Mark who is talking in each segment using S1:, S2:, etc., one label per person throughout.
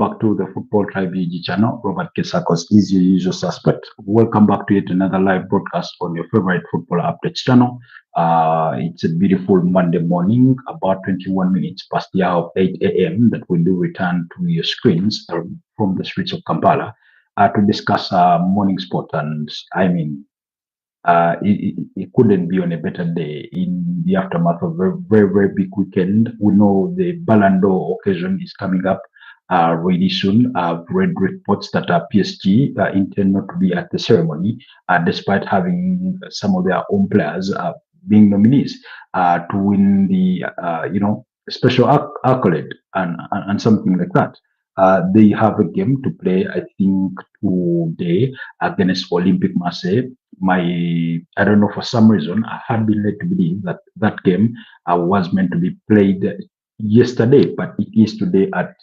S1: back to the Football Tribe UG channel. Robert Kesakos is your usual suspect. Welcome back to yet another live broadcast on your favorite football updates channel. It's a beautiful Monday morning, about 21 minutes past the hour of 8 a.m. that we do return to your screens from the streets of Kampala to discuss morning sport. And I mean, it couldn't be on a better day in the aftermath of a very, very big weekend. We know the Ballon d'Or occasion is coming up really soon. I've read reports that PSG intend not to be at the ceremony, despite having some of their own players being nominees to win the, special accolade and something like that. They have a game to play, I think, today against Olympic Marseille. I don't know, for some reason, I had been led to believe that that game was meant to be played yesterday, but it is today at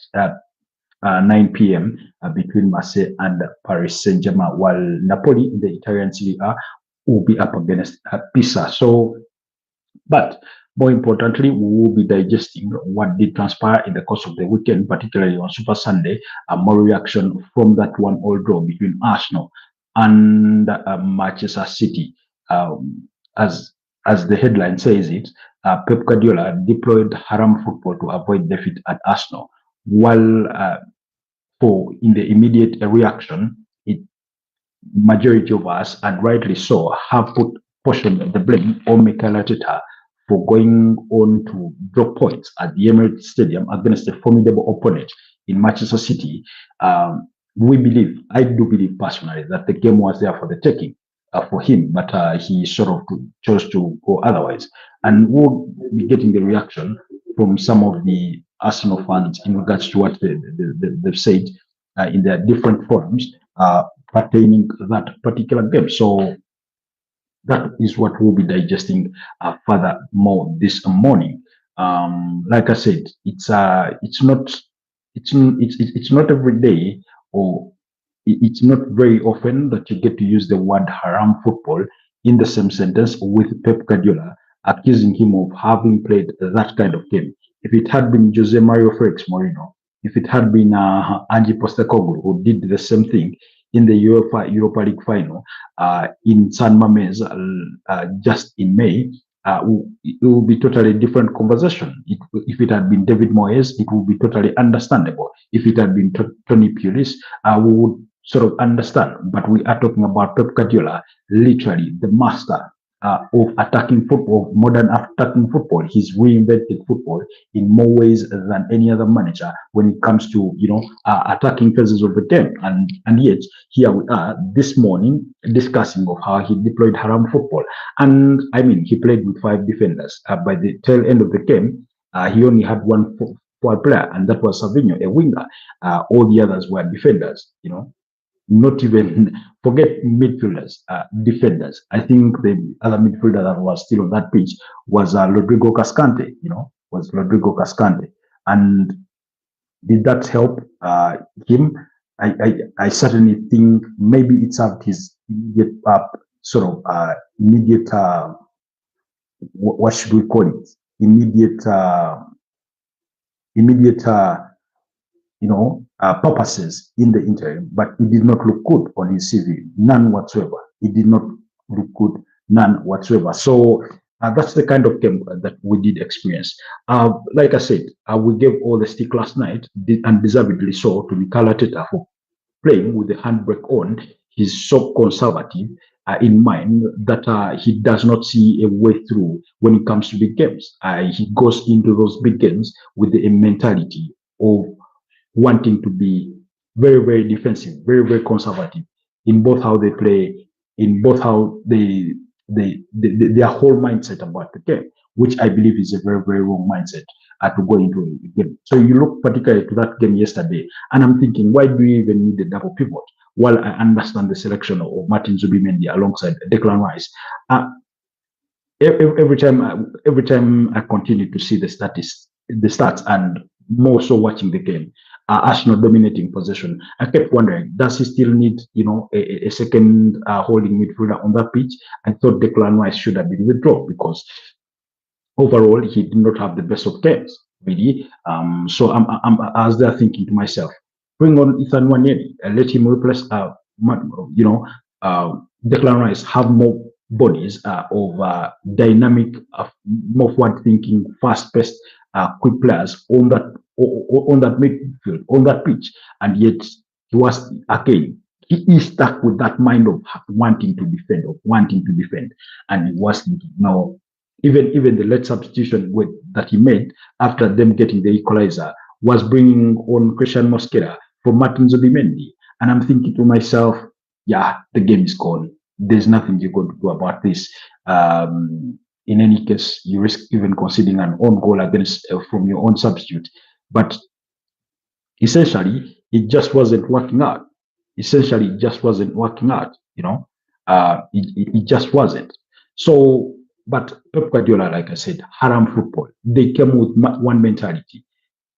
S1: 9 p.m. Between Marseille and Paris Saint-Germain, while Napoli in the Italian Serie A will be up against Pisa. So, but more importantly, we will be digesting what did transpire in the course of the weekend, particularly on Super Sunday, more reaction from that 1-1 draw between Arsenal and Manchester City. As the headline says it, Pep Guardiola deployed haram football to avoid defeat at Arsenal, while for in the immediate reaction, majority of us, and rightly so, have put portion of the blame on Mikel Arteta for going on to drop points at the Emirates Stadium against a formidable opponent in Manchester City. I do believe personally that the game was there for the taking for him, but he sort of chose to go otherwise. And we'll be getting the reaction from some of the Arsenal fans in regards to what they've said in their different forums pertaining to that particular game. So that is what we'll be digesting further more this morning. Like I said, it's not every day, or it's not very often that you get to use the word haram football in the same sentence with Pep Guardiola accusing him of having played that kind of game. If it had been Jose Mario Felix Moreno, if it had been Ange Postecoglou who did the same thing in the UEFA Europa League final in San Mamés just in May, it will be totally different conversation. If it had been David Moyes, it would be totally understandable. If it had been Tony Pulis, we would sort of understand. But we are talking about Pep Guardiola, literally the master of attacking football, modern attacking football. He's reinvented football in more ways than any other manager when it comes to attacking phases of the game. And yet here we are this morning discussing of how he deployed haram football. And I mean, he played with 5 defenders. By the tail end of the game, he only had one forward player, and that was Savinho, a winger. All the others were defenders. Not even forget midfielders, defenders. I think the other midfielder that was still on that pitch was Rodrigo Cascante. And did that help him? I certainly think maybe it served his immediate immediate what should we call it? Immediate purposes in the interim, but it did not look good on his CV, none whatsoever. It did not look good, none whatsoever. So that's the kind of game that we did experience. Like I said, we gave all the stick last night, and deservedly so, to Mikel Arteta for playing with the handbrake on. He's so conservative in mind that he does not see a way through when it comes to big games. He goes into those big games with a mentality of wanting to be very, very defensive, very, very conservative in both how they play, in both how their whole mindset about the game, which I believe is a very, very wrong mindset to go into a game. So you look particularly to that game yesterday, and I'm thinking, why do you even need a double pivot? While I understand the selection of Martin Zubimendi alongside Declan Rice, every time I continue to see the stats, and more so watching the game, Arsenal dominating possession, I kept wondering, does he still need, a second holding midfielder on that pitch? I thought Declan Rice should have been withdrawn because overall he did not have the best of games, really. So I was there thinking to myself, bring on Ethan Wanyeri and let him replace, you know, uh, Declan Rice, have more bodies of dynamic, more forward-thinking, fast-paced, quick players on that midfield, on that pitch, and yet he was again. He is stuck with that mind of wanting to defend, and he was thinking, no, even the late substitution that he made after them getting the equalizer was bringing on Christian Mosquera for Martin Zubimendi. And I'm thinking to myself, yeah, the game is gone. There's nothing you're going to do about this. In any case, you risk even conceding an own goal against from your own substitute. But essentially, it just wasn't working out. Essentially, it just wasn't working out. It just wasn't. So, but Pep Guardiola, like I said, haram football. They came with one mentality: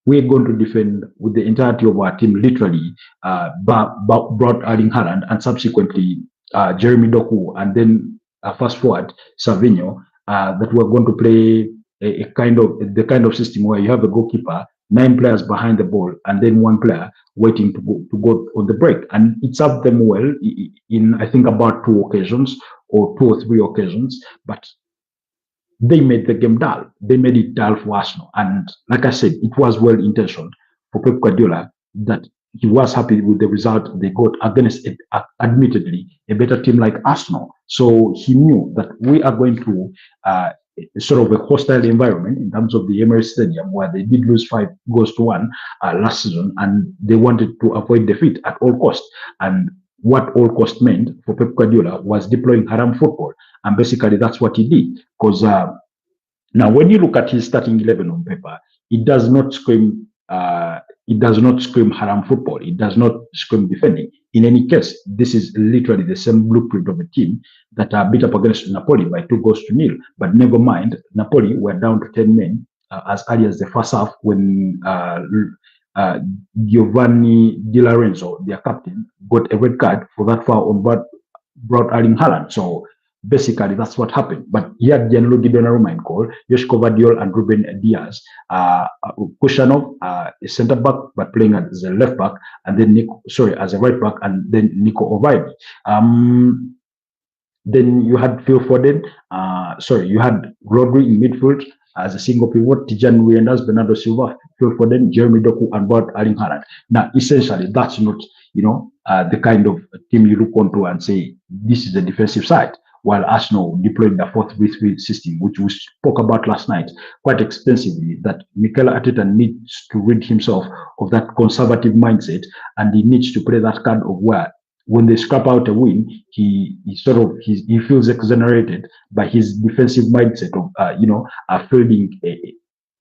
S1: we're going to defend with the entirety of our team, literally, brought Erling Haaland and subsequently Jeremy Doku, and then fast forward Savinho, that we're going to play a kind of the kind of system where you have a goalkeeper, 9 players behind the ball, and then 1 player waiting to go on the break. And it served them well in I think about 2 occasions or 2 or 3 occasions, but they made the game dull. They made it dull for Arsenal. And like I said, it was well intentioned for Pep Guardiola that he was happy with the result they got against it, admittedly, a better team like Arsenal. So he knew that we are going to sort of a hostile environment in terms of the Emirates Stadium, where they did lose 5 goals to 1 last season, and they wanted to avoid defeat at all costs. And what all cost meant for Pep Guardiola was deploying haram football. And basically, that's what he did. Because now, when you look at his starting 11 on paper, it does not scream. It does not scream haram football. It does not scream defending. In any case, this is literally the same blueprint of a team that are beat up against Napoli by 2 goals to 0. But never mind, Napoli were down to 10 men as early as the first half when Giovanni Di Lorenzo, their captain, got a red card for that foul on brought Erling Haaland. So basically, that's what happened. But he had Gianluigi Donnarumma in goal, Joshko Vardiol and Ruben Diaz. Kushanov, a centre back, but playing as a left back, and then as a right back, and then Nico O'Reilly. Then you had Phil Foden. You had Rodri in midfield as a single pivot, Tijan Reinders, Bernardo Silva, Phil Foden, Jeremy Doku, and Bart Erling Haaland. Now, essentially, that's not, the kind of team you look onto and say, this is the defensive side. While Arsenal deployed the 4-3-3 system, which we spoke about last night quite extensively, that Mikel Arteta needs to rid himself of that conservative mindset, and he needs to play that card of where, when they scrap out a win, he feels exonerated by his defensive mindset of fielding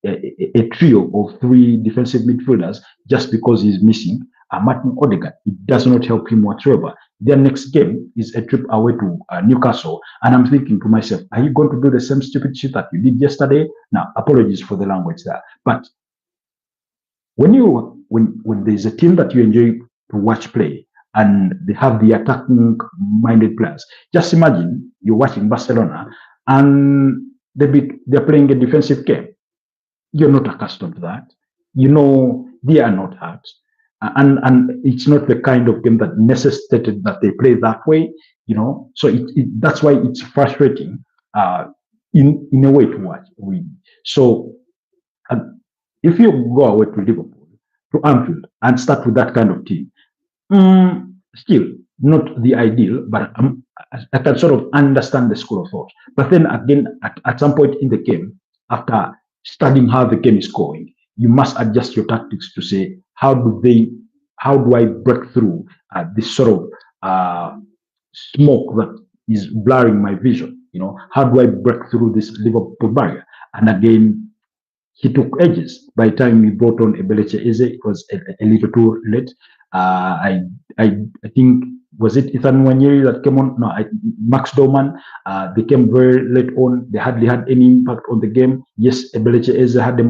S1: a trio of 3 defensive midfielders just because he's missing Martin Odegaard. It does not help him whatsoever. Their next game is a trip away to Newcastle, and I'm thinking to myself, are you going to do the same stupid shit that you did yesterday? Now, apologies for the language there, but when there's a team that you enjoy to watch play and they have the attacking minded players, just imagine you're watching Barcelona and they're playing a defensive game. You're not accustomed to that. They are not hurt. And it's not the kind of game that necessitated that they play that way, So that's why it's frustrating in a way to watch. So if you go away to Liverpool, to Anfield, and start with that kind of team, still not the ideal, but I can sort of understand the school of thought. But then again, at some point in the game, after studying how the game is going, you must adjust your tactics to say, how do I break through this sort of smoke that is blurring my vision? How do I break through this Liverpool barrier? And again, he took ages. By the time he brought on Ebeleche Eze, it was a little too late. I think, was it Ethan Wanyeri that came on? No, Max Doman. They came very late on. They hardly had any impact on the game. Yes, Ebeleche Eze had a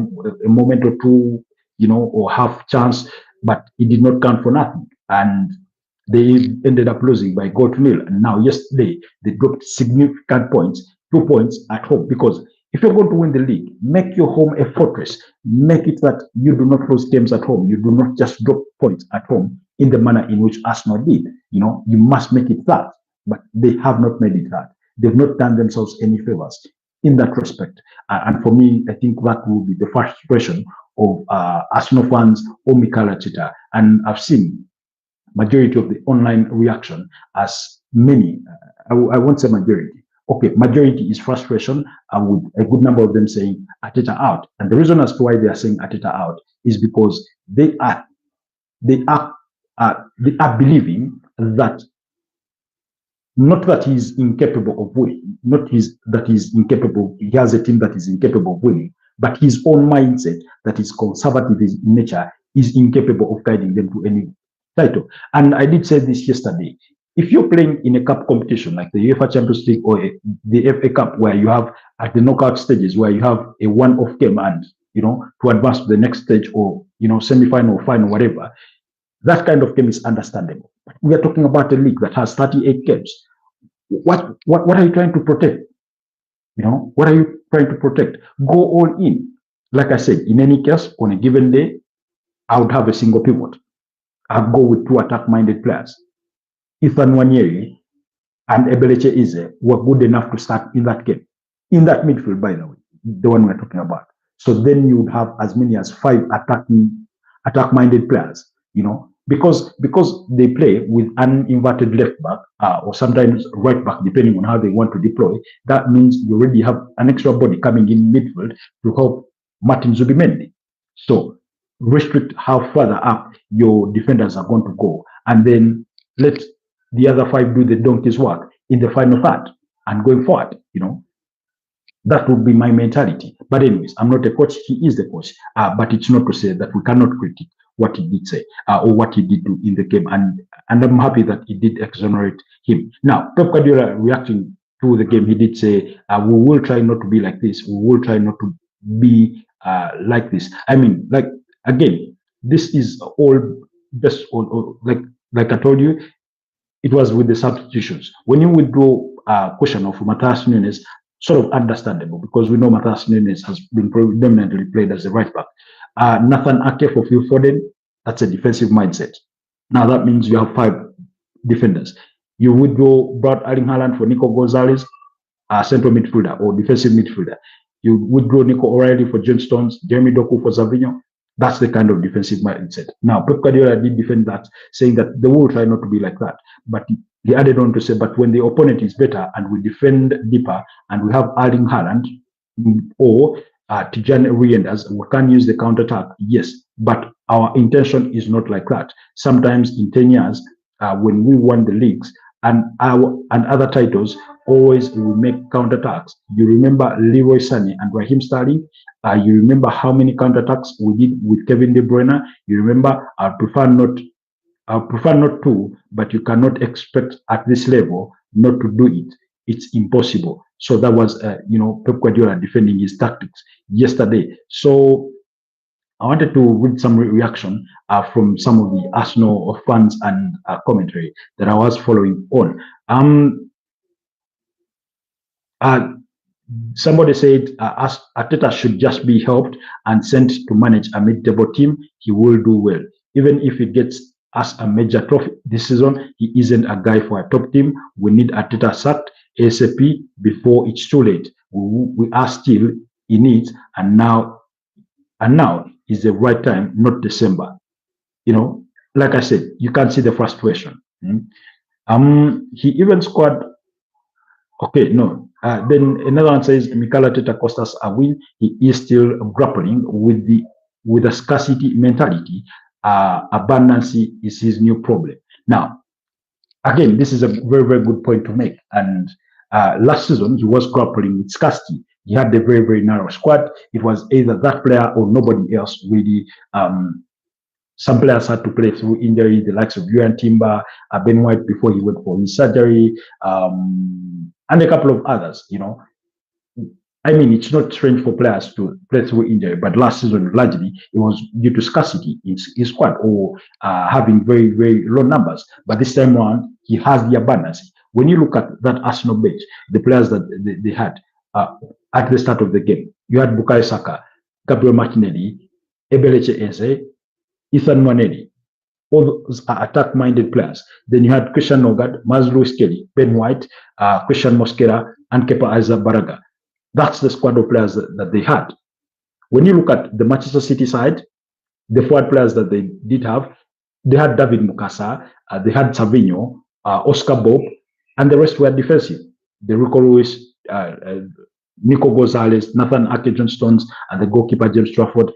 S1: moment or two, or half chance, but it did not count for nothing. And they ended up losing by 1-0. And now, yesterday, they dropped significant points, 2 points at home, because If you're going to win the league, make your home a fortress. Make it that you do not lose games at home. You do not just drop points at home in the manner in which Arsenal did. You must make it that. But they have not made it that. They've not done themselves any favors in that respect. And for me, I think that will be the frustration of Arsenal fans or Mikel Arteta. And I've seen majority of the online reaction as many, I won't say majority. Okay, majority is frustration, with a good number of them saying Arteta out. And the reason as to why they are saying Arteta out is because they are they are believing that not that he's incapable of winning, not that he's incapable, he has a team that is incapable of winning, but his own mindset that is conservative in nature is incapable of guiding them to any title. And I did say this yesterday. If you're playing in a cup competition like the UEFA Champions League or the FA Cup, where you have at the knockout stages where you have a one-off game and to advance to the next stage or semi-final or final, whatever, that kind of game is understandable. We are talking about a league that has 38 games. What are you trying to protect? What are you trying to protect? Go all in. Like I said, in any case, on a given day, I would have a single pivot. I'd go with two attack-minded players. Ethan Wanyeri and Ebeleche Ize were good enough to start in that game. In that midfield, by the way, the one we're talking about. So then you would have as many as 5 attack-minded players, because they play with an inverted left back or sometimes right back, depending on how they want to deploy. That means you already have an extra body coming in midfield to help Martin Zubimendi. So restrict how further up your defenders are going to go, and then let the other 5 do the donkey's work in the final third and going forward. That would be my mentality. But anyways, I'm not a coach. He is the coach. But it's not to say that we cannot critique what he did say or what he did do in the game. And I'm happy that he did exonerate him. Now, Pep Guardiola reacting to the game, he did say, we will try not to be like this. We will try not to be like this. I mean, again, this is all just like I told you, it was with the substitutions. When you withdraw a question of Matthias Nunes, sort of understandable, because we know Matthias Nunes has been predominantly played as a right back. Nathan Ake for Phil Foden, that's a defensive mindset. Now that means you have 5 defenders. You withdraw Brad Erling Haaland for Nico Gonzalez, central midfielder or defensive midfielder. You withdraw Nico O'Reilly for John Stones, Jeremy Doku for Savinho. That's the kind of defensive mindset. Now, Pep Guardiola did defend that, saying that they will try not to be like that. But he added on to say, but when the opponent is better and we defend deeper and we have Erling Haaland or Tijani Reinders, we can use the counter-attack, yes. But our intention is not like that. Sometimes in 10 years, when we won the leagues and other titles, always we make counterattacks. You remember Leroy Sané and Raheem Sterling. You remember how many counterattacks we did with Kevin De Bruyne. You remember, I prefer not to, but you cannot expect at this level not to do it. It's impossible. So that was, Pep Guardiola defending his tactics yesterday. So I wanted to read some reaction from some of the Arsenal fans and commentary that I was following on. Somebody said Arteta should just be helped and sent to manage a mid-table team. He will do well. Even if he gets us a major trophy this season, he isn't a guy for a top team. We need Arteta sacked ASAP before it's too late. We are still in it, and now is the right time, not December. Like I said, you can see the frustration. He even scored. Okay, no. Then another one says Mikel Arteta cost us a win. He is still grappling with a scarcity mentality. Abundance is his new problem. Now, again, this is a very, very good point to make. And last season, he was grappling with scarcity. He had a very, very narrow squad. It was either that player or nobody else really. Some players had to play through injury, the likes of Yuan Timber, Ben White before he went for his surgery, and a couple of others, I mean, it's not strange for players to play through injury, but last season, largely, it was due to scarcity in his squad or having very, very low numbers. But this time around, he has the abundance. When you look at that Arsenal bench, the players that they had, at the start of the game. You had Bukayo Saka, Gabriel Martinelli, Ebeleche Eze, Ethan Nwaneri, all those are attack-minded players. Then you had Christian Nogard, Mazlou Kelly, Ben White, Christian Mosquera, and Kepa Arrizabalaga. That's the squad of players that they had. When you look at the Manchester City side, the forward players that they did have, they had David Mukasa, they had Savinho, Oscar Bob, and the rest were defensive. The Rico Lewis, Nico Gonzalez, Nathan Ake John Stones, and the goalkeeper James Trafford.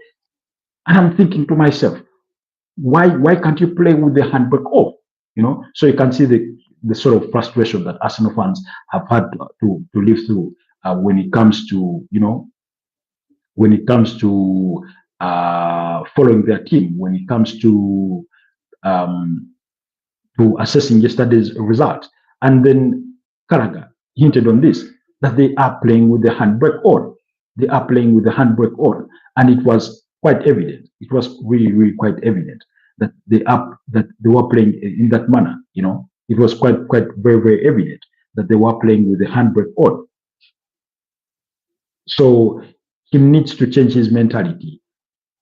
S1: And I'm thinking to myself, why can't you play with the handbrake off? So you can see the sort of frustration that Arsenal fans have had to live through when it comes to following their team, when it comes um, to assessing yesterday's result. And then Carragher hinted on this, that they are playing with the handbrake on. They are playing with the handbrake on, and it was quite evident. It was really, really quite evident that they were playing in that manner. It was quite very, very evident that they were playing with the handbrake on. So he needs to change his mentality,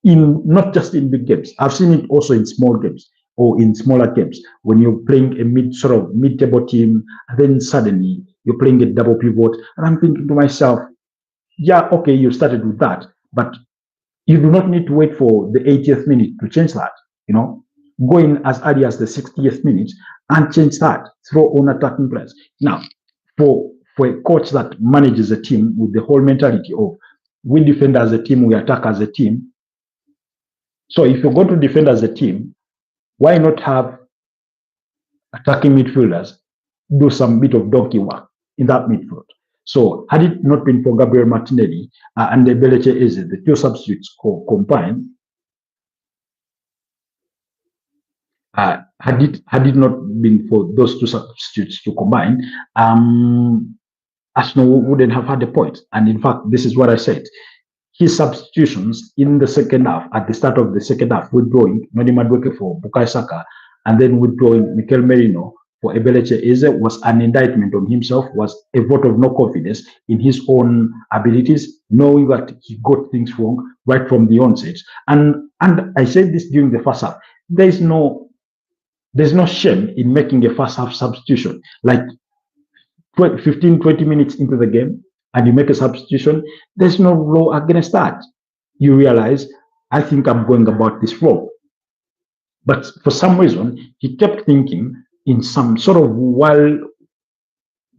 S1: not just in big games. I've seen it also in small games or in smaller games when you're playing a mid-table team, and then suddenly you're playing a double pivot. And I'm thinking to myself, yeah, okay, you started with that, but you do not need to wait for the 80th minute to change that. Go in as early as the 60th minute and change that. Throw on attacking players. Now, for a coach that manages a team with the whole mentality of we defend as a team, we attack as a team. So if you're going to defend as a team, why not have attacking midfielders do some bit of donkey work in that midfield? So had it not been for Gabriel Martinelli and Ebeleche Eze, the two substitutes combined, had it not been for those two substitutes to combine, Arsenal wouldn't have had a point. And in fact, this is what I said. His substitutions in the second half, at the start of the second half, withdrawing Noni Madueke for Bukayo Saka, and then withdrawing Mikel Merino for Ebeleche Eze, was an indictment on himself, was a vote of no confidence in his own abilities, knowing that he got things wrong right from the onset. And I said this during the first half. There's no shame in making a first half substitution. Like 15, 20 minutes into the game, and you make a substitution, there's no law against that. You realize, I think I'm going about this wrong. But for some reason, he kept thinking in some sort of wild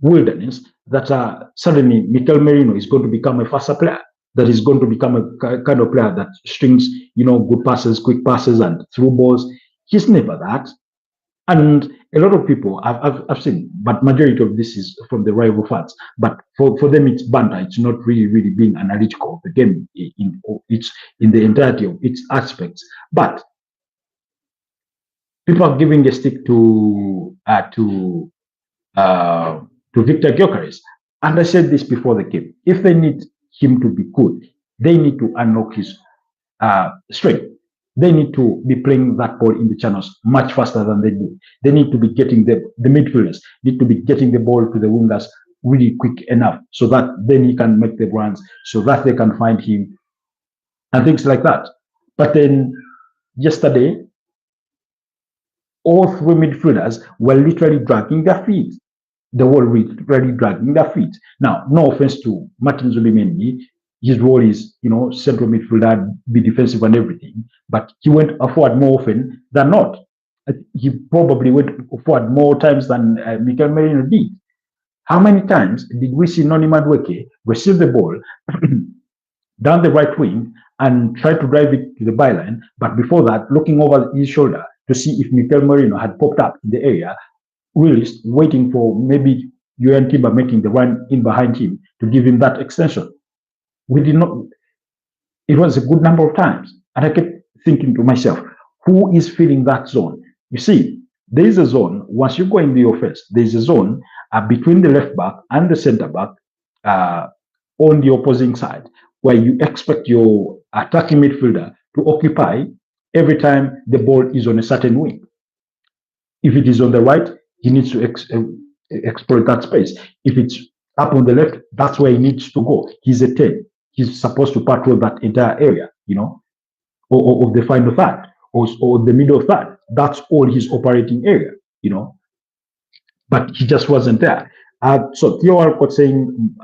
S1: wilderness that suddenly Mikel Merino is going to become a faster player, that is going to become a kind of player that strings, good passes, quick passes, and through balls. He's never that. And a lot of people I've seen, but majority of this is from the rival fans. But for them, it's banter. It's not really being analytical of the game in the entirety of its aspects. But people are giving a stick to Victor Gyökeres. And I said this before the game. If they need him to be good, they need to unlock his strength. They need to be playing that ball in the channels much faster than they do. They need to be getting the midfielders need to be getting the ball to the wingers really quick enough so that then he can make the runs, so that they can find him and things like that. But then yesterday, all three midfielders were literally dragging their feet. They were literally dragging their feet. Now, no offense to Martin Zubimendi. His role is, central midfielder, be defensive and everything. But he went forward more often than not. He probably went forward more times than Mikel Merino did. How many times did we see Noni Madueke receive the ball down the right wing and try to drive it to the byline, but before that, looking over his shoulder to see if Mikel Merino had popped up in the area, released, waiting for maybe Yohan Timber making the run in behind him to give him that extension? We did not. It was a good number of times. And I kept thinking to myself, who is filling that zone? You see, there is a zone, once you go in the offense, there is a zone between the left back and the center back on the opposing side, where you expect your attacking midfielder to occupy every time the ball is on a certain wing. If it is on the right, he needs to exploit that space. If it's Up on the left, that's where he needs to go. He's a 10. He's supposed to patrol that entire area, or the final third, or the middle third. That's all his operating area, but he just wasn't there. So Theo Walcott saying,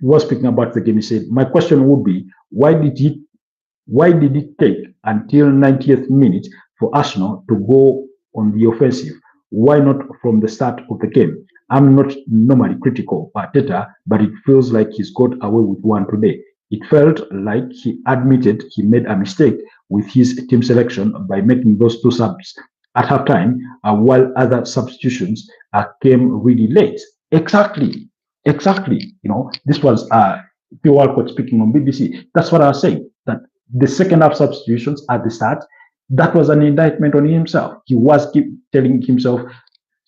S1: he was speaking about the game. He said, my question would be, why did it take until 90th minute for Arsenal to go on the offensive? Why not from the start of the game? I'm not normally critical of Arteta, but it feels like he's got away with one today. It felt like he admitted he made a mistake with his team selection by making those two subs at halftime, while other substitutions came really late. Exactly, exactly. This was Theo Walcott speaking on BBC. That's what I was saying. That the second half substitutions at the start, that was an indictment on himself. He was keep telling himself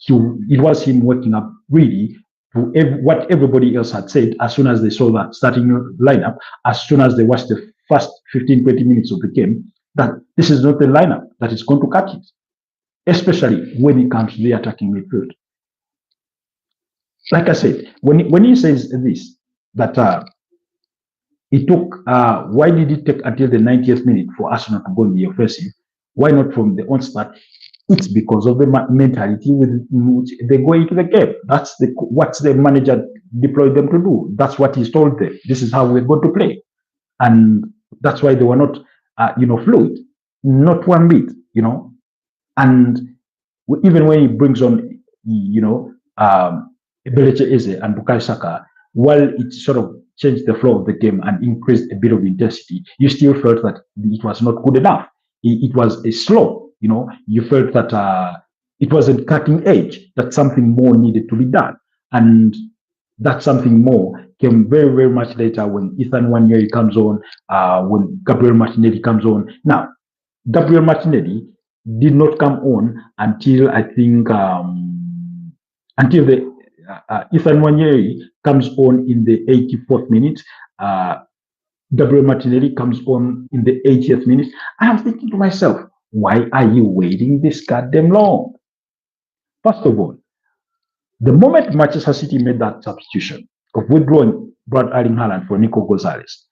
S1: it was him waking up really to what everybody else had said as soon as they saw that starting lineup, as soon as they watched the first 15, 20 minutes of the game, that this is not the lineup that is going to cut it, especially when it comes to the attacking midfield. Like I said, when he says this, that it took, why did it take until the 90th minute for Arsenal to go in the offensive? Why not from the onstart? It's because of the mentality with which they go into the game. That's what the manager deployed them to do. That's what he's told them. This is how we're going to play, and that's why they were not, fluid, not one bit, And even when he brings on, Ebeleche Eze and Bukayo Saka, while it sort of changed the flow of the game and increased a bit of intensity, you still felt that it was not good enough. It was a slow. You felt that it wasn't cutting edge, that something more needed to be done. And that something more came very, very much later when Ethan Nwaneri comes on, when Gabriel Martinelli comes on. Now, Gabriel Martinelli did not come on until I think, until the Ethan Nwaneri comes on in the 84th minute. Gabriel Martinelli comes on in the 80th minute. I'm thinking to myself, why are you waiting this goddamn long? First of all, the moment Manchester City made that substitution of withdrawing Brad Erling Haaland for Nico Gonzalez,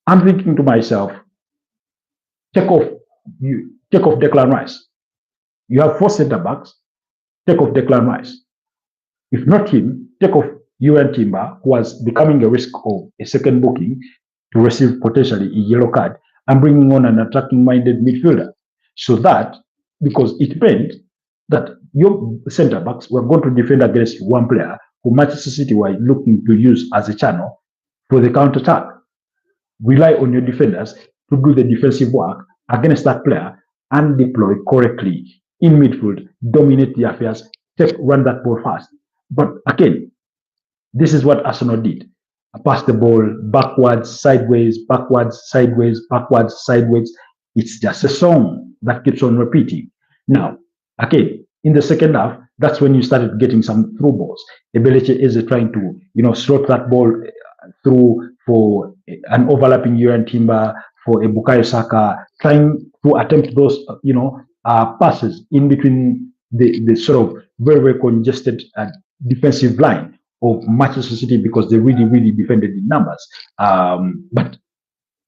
S1: I'm thinking to myself, take off Declan Rice. You have 4 centre backs, take off Declan Rice. If not him, take off Yuan Timber, who was becoming a risk of a second booking to receive potentially a yellow card, and bringing on an attacking-minded midfielder. So that, because it meant that your centre backs were going to defend against one player who Manchester City were looking to use as a channel for the counter-attack. Rely on your defenders to do the defensive work against that player and deploy correctly in midfield, dominate the affairs, run that ball fast. But again, this is what Arsenal did. Pass the ball backwards, sideways, backwards, sideways, backwards, sideways. It's just a song that keeps on repeating. Now, again, in the second half, that's when you started getting some through balls. Ebeleche is trying to, slot that ball through for an overlapping Yuan Timber, for a Bukayo Saka, trying to attempt those, passes in between the sort of very, very congested defensive line of Manchester City, because they really, really defended in numbers. But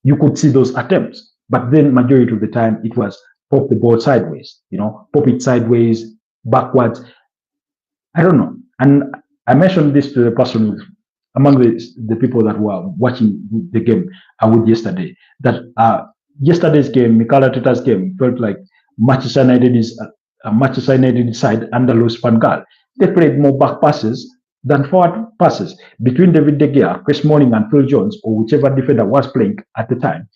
S1: you could see those attempts. But then majority of the time, it was pop the ball sideways, pop it sideways, backwards. I don't know. And I mentioned this to the person among the people that were watching the game with yesterday, that yesterday's game, Mikel Arteta's game, felt like Manchester United side under Luis van Gaal. They played more back passes than forward passes between David De Gea, Chris Smalling, and Phil Jones, or whichever defender was playing at the time.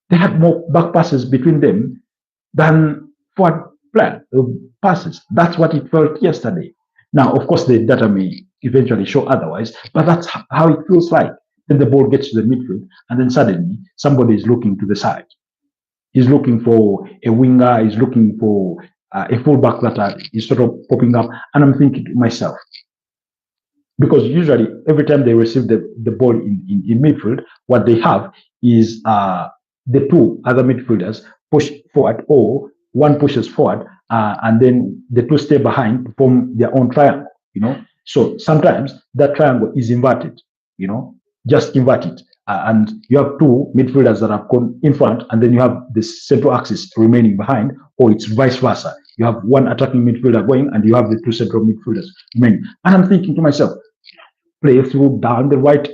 S1: They had more back passes between them than forward passes. That's what it felt yesterday. Now, of course, the data may eventually show otherwise, but that's how it feels like. Then the ball gets to the midfield, and then suddenly somebody is looking to the side. He's looking for a winger, he's looking for a fullback that is sort of popping up. And I'm thinking to myself, because usually every time they receive the ball in midfield, what they have is the two other midfielders push forward, or one pushes forward, and then the two stay behind to form their own triangle, So sometimes that triangle is inverted, just invert it. And you have two midfielders that have gone in front, and then you have the central axis remaining behind, or it's vice versa. You have one attacking midfielder going, and you have the two central midfielders remaining. And I'm thinking to myself, play through down the right,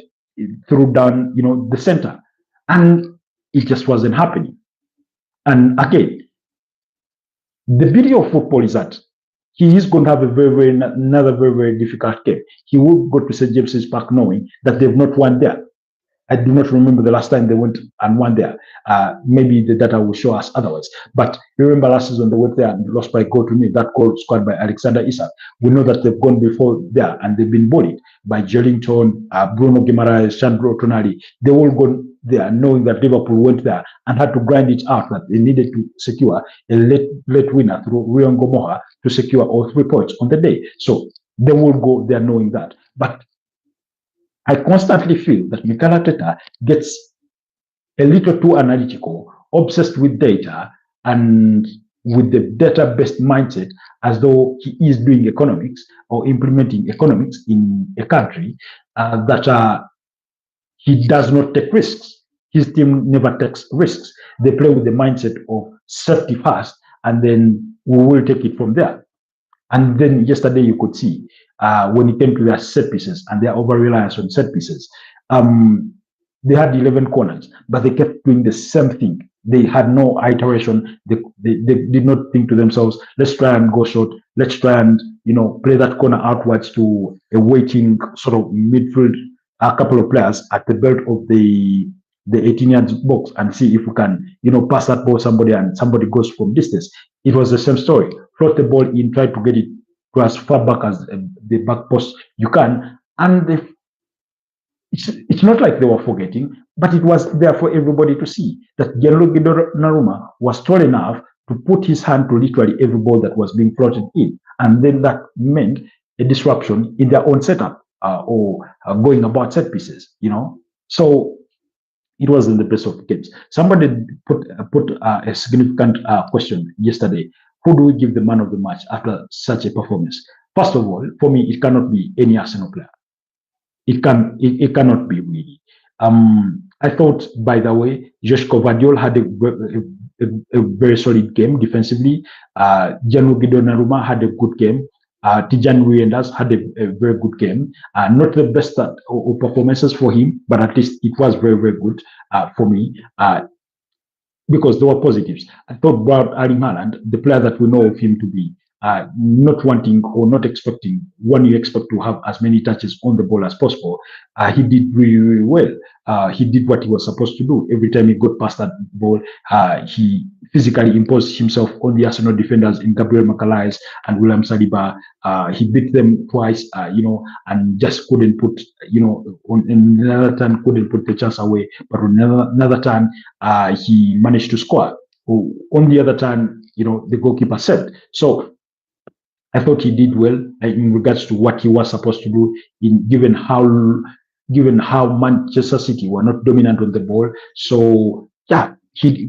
S1: through down, the center. And it just wasn't happening. And again, the beauty of football is that he is going to have another very difficult game. He will go to St. James's Park knowing that they've not won there. I do not remember the last time they went and won there. Maybe the data will show us otherwise. But remember last season they went there and lost by goal to me. That goal scored by Alexander Isak. We know that they've gone before there and they've been bullied by Jellington, Bruno Guimaraes, Sandro Tonali. They all gone there knowing that Liverpool went there and had to grind it out that they needed to secure a late winner through Rion Gomoha to secure all 3 points on the day. So they will go there knowing that. But I constantly feel that Mikel Arteta gets a little too analytical, obsessed with data, and with the data-based mindset, as though he is doing economics or implementing economics in a country that he does not take risks. His team never takes risks. They play with the mindset of safety first, and then we will take it from there. And then yesterday you could see when it came to their set pieces and their over reliance on set pieces, they had 11 corners, but they kept doing the same thing. They had no iteration. They did not think to themselves, let's try and go short. Let's try and play that corner outwards to a waiting sort of midfield, a couple of players at the belt of the 18-yard box and see if we can, pass that ball somebody and somebody goes from distance. It was the same story. Float the ball in, try to get it to as far back as the back post you can. And it's not like they were forgetting, but it was there for everybody to see that Gianluigi Donnarumma was tall enough to put his hand to literally every ball that was being floated in. And then that meant a disruption in their own setup or going about set pieces, So it was in the best of games. Somebody put a significant question yesterday. Who do we give the man of the match after such a performance? First of all, for me, it cannot be any Arsenal player. It cannot be really. I thought, by the way, Joshko Guardiola had a very solid game defensively. Gianluigi Donnarumma had a good game. Tijan Ruyendas had a very good game. Not the best performances for him, but at least it was very good for me. Because there were positives. I thought about Erling Haaland, the player that we know of him to be, not wanting or not expecting, when you expect to have as many touches on the ball as possible, he did really well. He did what he was supposed to do. Every time he got past that ball, he physically imposed himself on the Arsenal defenders in Gabriel Magalhaes and William Saliba. He beat them twice, and just couldn't put, on another time couldn't put the chance away. But on another time, he managed to score. On the other time, the goalkeeper saved. So I thought he did well in regards to what he was supposed to do, given how Manchester City were not dominant on the ball. So yeah,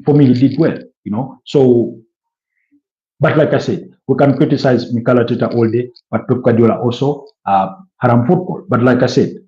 S1: for me he did well, So, but like I said, we can criticize Mikel Arteta all day, but Pep Guardiola also haram football. But like I said,